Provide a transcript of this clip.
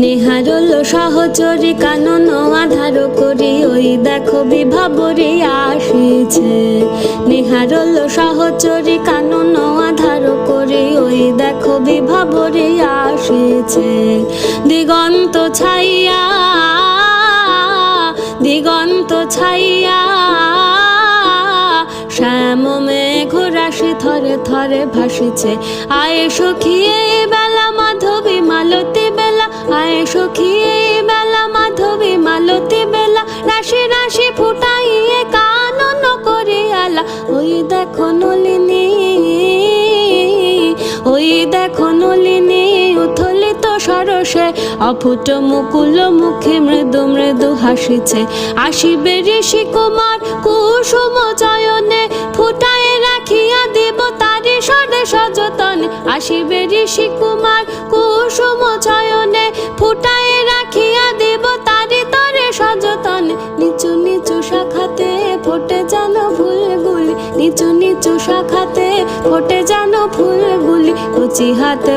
নিহারল সহচরী কানন আধার করি ওই দেখো বিভাবরী আসিছে। নিহারল সহচরী কানন আধার করি ওই দেখো বিভাবরী আসিছে। দিগন্ত ছাইয়া দিগন্ত ছাইয়া শ্যাম মেঘ রাশি থরে থরে ভাসিছে। আয়ে সখী এই বেলা মাধবী মালতী বেলা, আয়ে সখী এই বেলা মাধবী মালতী বেলা, রাশি রাশি ফুটাইয়ে কানন করি আলা। ওই দেখো নলিনী, ওই দেখো নলিনী উথলিত সরসে, অফুট মুকুল মুখে মৃদু মৃদু হাসিছে। আসিবে ঋষি কুমার কুসুম চয়নে, ফুটায় রাখিয়া দিব তারি সরে সযতনে। আসিবে ঋষি কুমার কুসুম চয়নে, ফুটায় রাখিয়া দিব তারি তরে সযতনে। নিচু নিচু শাখাতে ফোটে যেন ফুলগুলি, নিচু নিচু শাখাতে ফোটে যেন ফুলগুলি, কচি হাতে